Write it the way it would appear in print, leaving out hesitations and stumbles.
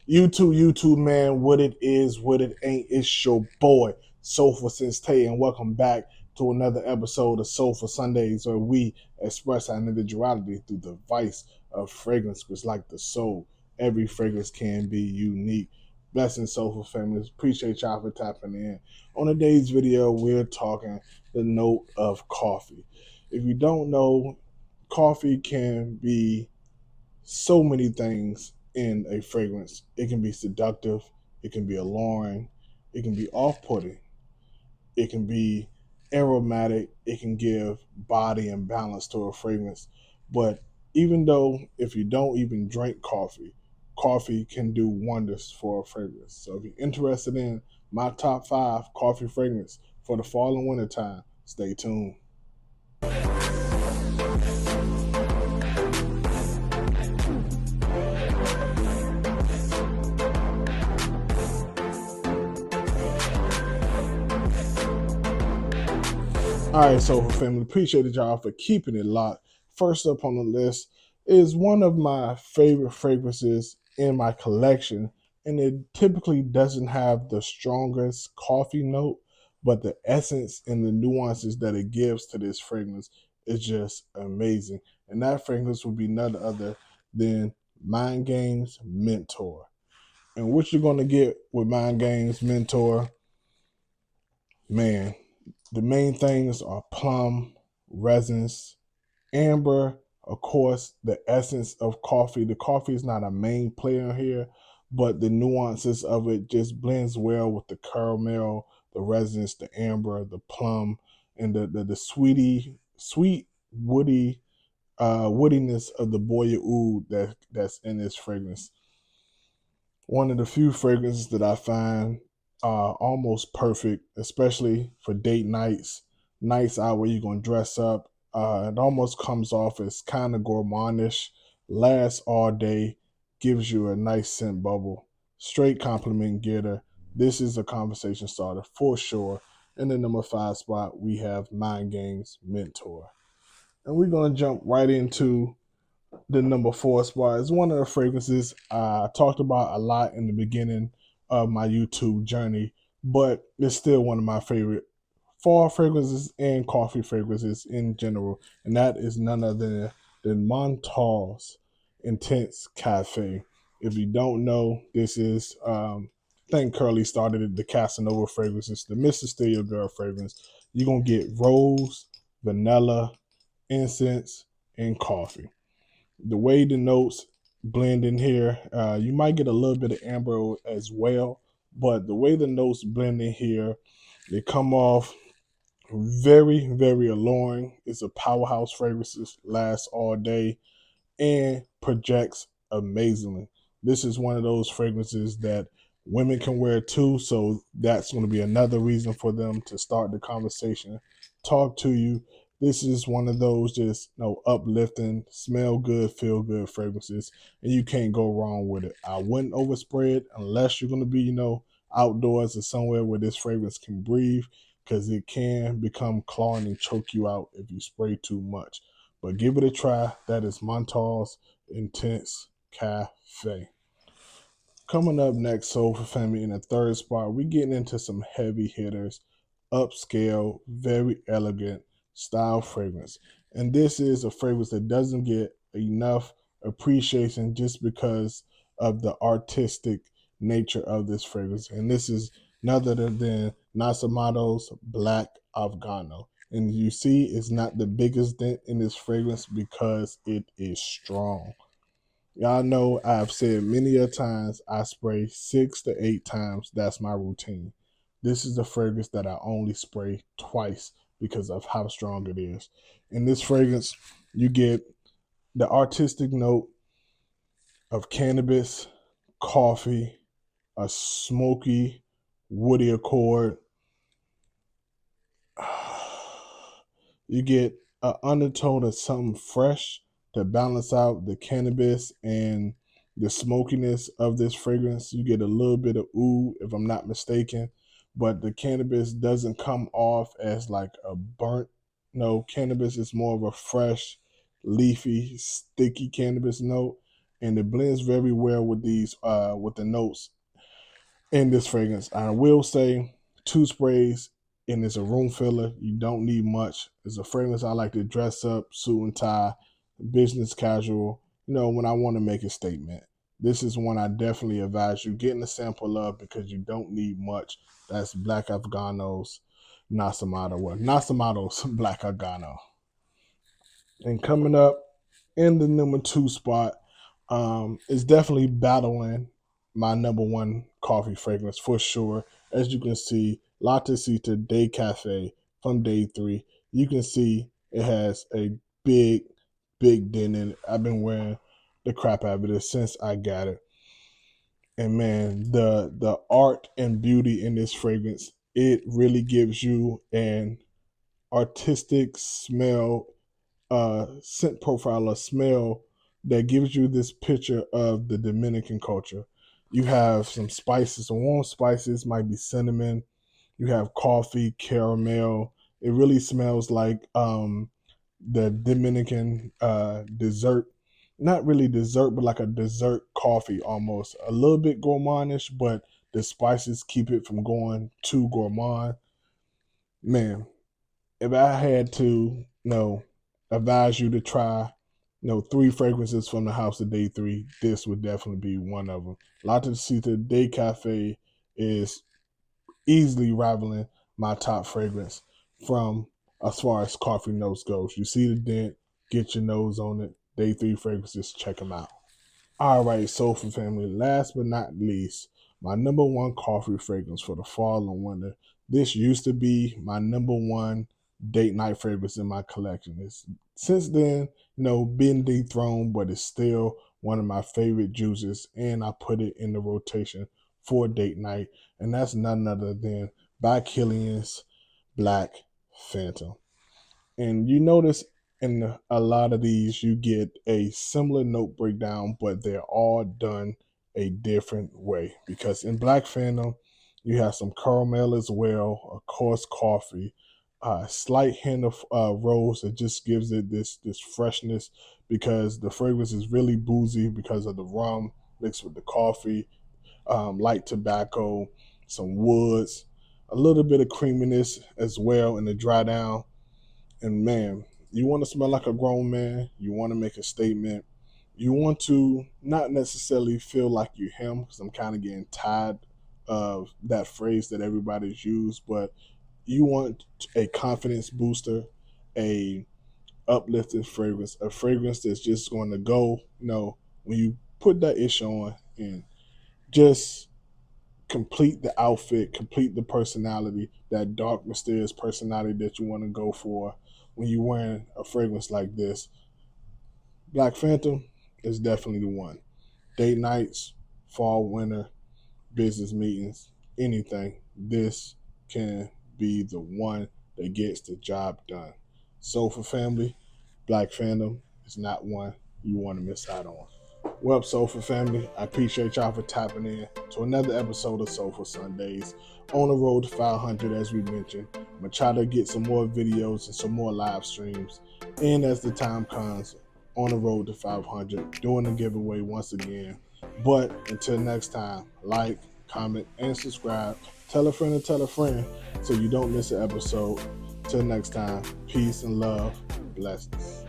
YouTube, man, what it is, what it ain't. It's your boy, Soulful Since Tay, and welcome back to another episode of Soulful Sundays, where we express our individuality through the vice of fragrance, which, like the soul, every fragrance can be unique. Blessings, Soulful families. Appreciate y'all for tapping in. On today's video, we're talking the note of coffee. If you don't know, coffee can be so many things in a fragrance. It can be seductive, it can be alluring, it can be off putting, it can be aromatic, it can give body and balance to a fragrance. But even though if you don't even drink coffee, coffee can do wonders for a fragrance. So if you're interested in my top 5 coffee fragrance for the fall and winter time, stay tuned. All right, Soulful Family, appreciate y'all for keeping it locked. First up on the list is one of my favorite fragrances in my collection, and it typically doesn't have the strongest coffee note, but the essence and the nuances that it gives to this fragrance is just amazing. And that fragrance would be none other than Mind Games Mentor. And what you're going to get with Mind Games Mentor, man, the main things are plum, resins, amber, of course, the essence of coffee. The coffee is not a main player here, but the nuances of it just blends well with the caramel, the resins, the amber, the plum, and the sweet woody woodiness of the boya oud that's in this fragrance. One of the few fragrances that I find almost perfect, especially for date nights, nights out where you're gonna dress up. It almost comes off as kind of gourmandish, lasts all day, gives you a nice scent bubble, straight compliment getter. This is a conversation starter for sure. In the number 5 spot, we have Mind Games Mentor, and we're gonna jump right into the number 4 spot. Is one of the fragrances I talked about a lot in the beginning of my YouTube journey, but it's still one of my favorite fall fragrances and coffee fragrances in general, and that is none other than Montale's Intense Café. If you don't know, this is I think Curly started it, the Casanova fragrances, the Mr. Steal Your Girl fragrance. You're gonna get rose, vanilla, incense, and coffee. The way the notes blend in here, you might get a little bit of amber as well, but the way the notes blend in here, they come off very, very alluring. It's a powerhouse fragrance that lasts all day and projects amazingly. This is one of those fragrances that women can wear too, so that's going to be another reason for them to start the conversation, talk to you. This is one of those just uplifting, smell good, feel good fragrances, and you can't go wrong with it. I wouldn't overspray it unless you're going to be outdoors or somewhere where this fragrance can breathe, because it can become clawing and choke you out if you spray too much. But give it a try. That is Montale's Intense Cafe. Coming up next, Soulful Family, in the 3rd spot, we're getting into some heavy hitters, upscale, very elegant style fragrance. And this is a fragrance that doesn't get enough appreciation just because of the artistic nature of this fragrance. And this is none other than Nasomatto's Black Afgano. And you see, it's not the biggest dent in this fragrance because it is strong. Y'all know I've said many a times I spray 6 to 8 times. That's my routine. This is a fragrance that I only spray twice because of how strong it is. In this fragrance, you get the artistic note of cannabis, coffee, a smoky, woody accord. You get an undertone of something fresh to balance out the cannabis and the smokiness of this fragrance. You get a little bit of oud, if I'm not mistaken, but the cannabis doesn't come off as like a burnt. No, cannabis is more of a fresh, leafy, sticky cannabis note. and it blends very well with these with the notes in this fragrance. I will say 2 sprays, and it's a room filler. You don't need much. It's a fragrance I like to dress up, suit and tie, business casual, when I want to make a statement. This is one I definitely advise you getting a sample of because you don't need much. That's Black Afgano's Nasomatto. Well, Nasomatto's Black Afgano. And coming up in the number 2 spot, is definitely battling my number 1 coffee fragrance for sure. As you can see, Latte Cita Day Cafe from Day 3. You can see it has a big, big dent in it. I've been wearing the crap out of it since I got it. And man, the art and beauty in this fragrance, it really gives you an artistic smell, scent profile, a smell that gives you this picture of the Dominican culture. You have some spices, some warm spices, might be cinnamon. You have coffee, caramel. It really smells like the Dominican dessert. Not really dessert, but like a dessert coffee almost. A little bit gourmandish, but the spices keep it from going too gourmand. Man, if I had to, advise you to try, 3 fragrances from the house of Day 3, this would definitely be one of them. Latte Cita Day Cafe is easily rivaling my top fragrance from as far as coffee notes goes. You see the dent, get your nose on it. Day 3 fragrances, check them out. All right, Soulful Family, last but not least, my number 1 coffee fragrance for the fall and winter. This used to be my number 1 date night fragrance in my collection. It's since then, been dethroned, but it's still one of my favorite juices, and I put it in the rotation for date night, and that's none other than by Kilian's Black Phantom. And you notice in a lot of these, you get a similar note breakdown, but they're all done a different way. Because in Black Phantom, you have some caramel as well, of course, coffee, a slight hint of rose that just gives it this freshness because the fragrance is really boozy because of the rum mixed with the coffee, light tobacco, some woods, a little bit of creaminess as well in the dry down. And man, you want to smell like a grown man. You want to make a statement. You want to not necessarily feel like you're him, because I'm kind of getting tired of that phrase that everybody's used. But you want a confidence booster, a uplifting fragrance, a fragrance that's just going to go, when you put that ish on and just complete the outfit, complete the personality, that dark, mysterious personality that you want to go for when you're wearing a fragrance like this. Black Phantom is definitely the one. Date nights, fall, winter, business meetings, anything. This can be the one that gets the job done. Soulful Family, Black Phantom is not one you want to miss out on. Well, Soulful Family, I appreciate y'all for tapping in to another episode of Soulful Sundays. On the road to 500, as we mentioned. I'm going to try to get some more videos and some more live streams. And as the time comes, on the road to 500, doing a giveaway once again. But until next time, like, comment, and subscribe. Tell a friend and tell a friend so you don't miss an episode. Till next time, peace and love. Blessings.